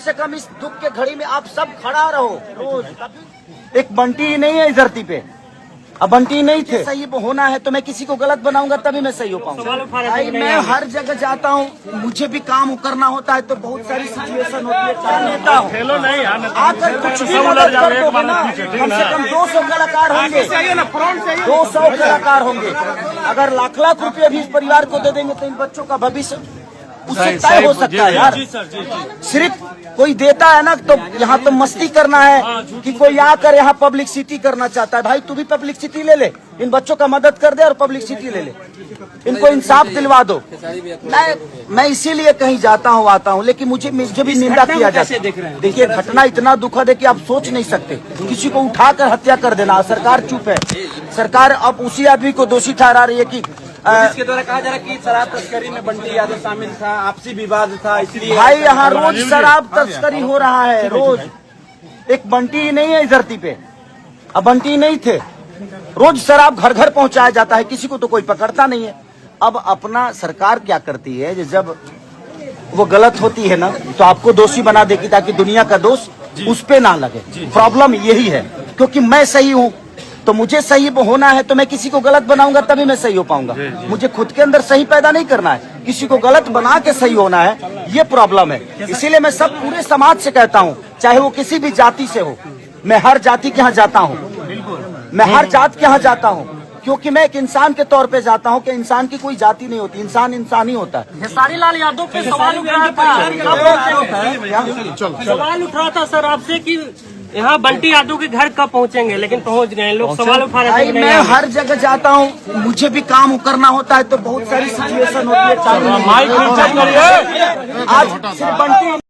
से कम इस दुख के घड़ी में आप सब खड़ा रहो रोज। एक बंटी ही नहीं है इस धरती पे, अब बंटी नहीं थे। सही होना है तो मैं किसी को गलत बनाऊंगा तभी मैं सही हो पाऊंगा। भाई मैं हर जगह जाता हूँ, मुझे भी काम करना होता है तो बहुत सारी सिचुएशन होती है। क्या नेता हूँ, आकर कुछ भी मदद कर दोगे ना, कम से कम 200 कलाकार होंगे, 200 कलाकार होंगे। अगर लाख लाख रुपए भी इस परिवार को दे देंगे तो इन बच्चों का भविष्य उससे तय हो सकता है यार। सिर्फ कोई देता है ना तो यहाँ तो मस्ती करना है कि कोई आकर यहाँ पब्लिसिटी करना चाहता है। भाई तू भी पब्लिसिटी ले ले, इन बच्चों का मदद कर दे और पब्लिसिटी ले ले, इनको इंसाफ दिलवा दो। मैं इसीलिए कहीं जाता हूँ आता हूँ, लेकिन मुझे भी निंदा किया जाता है। देखिए घटना इतना दुखद है कि आप सोच नहीं सकते, किसी को उठाकर हत्या कर देना। सरकार चुप है, सरकार अब उसी आदमी को दोषी ठहरा रही है कि इसके द्वारा कहा जा रहा है कि शराब तस्करी में बंटी यादव शामिल था, आपसी विवाद था, इसलिए भाई यहाँ रोज शराब तस्करी हो रहा है रोज। एक बंटी ही नहीं है इस धरती पे, अब बंटी नहीं थे। रोज शराब घर घर पहुंचाया जाता है, किसी को तो कोई पकड़ता नहीं है। अब अपना सरकार क्या करती है, जब वो गलत होती है ना तो आपको दोषी बना देगी ताकि दुनिया का दोष उस पे ना लगे। प्रॉब्लम यही है, क्योंकि मैं सही हूँ तो मुझे सही होना है तो मैं किसी को गलत बनाऊंगा तभी मैं सही हो पाऊंगा। मुझे खुद के अंदर सही पैदा नहीं करना है, किसी को गलत बना के सही होना है, ये प्रॉब्लम है। इसीलिए मैं सब पूरे समाज से कहता हूँ, चाहे वो किसी भी जाति से हो, मैं हर जाति के यहाँ जाता हूँ, मैं हर जात के यहाँ जाता हूँ, क्योंकि मैं एक इंसान के तौर पे जाता हूँ कि इंसान की कोई जाति नहीं होती, इंसान इंसान ही होता है। खेसारी लाल यादव पे सवाल उठ रहा था सर आपसे कि यहाँ बंटी यादव के घर कब पहुँचेंगे, लेकिन पहुँच गए। लोग सवाल उठा रहे थे। मैं हर जगह जाता हूँ, मुझे भी काम करना होता है तो बहुत सारी सिचुएशन होती है। आज सिर्फ बंटी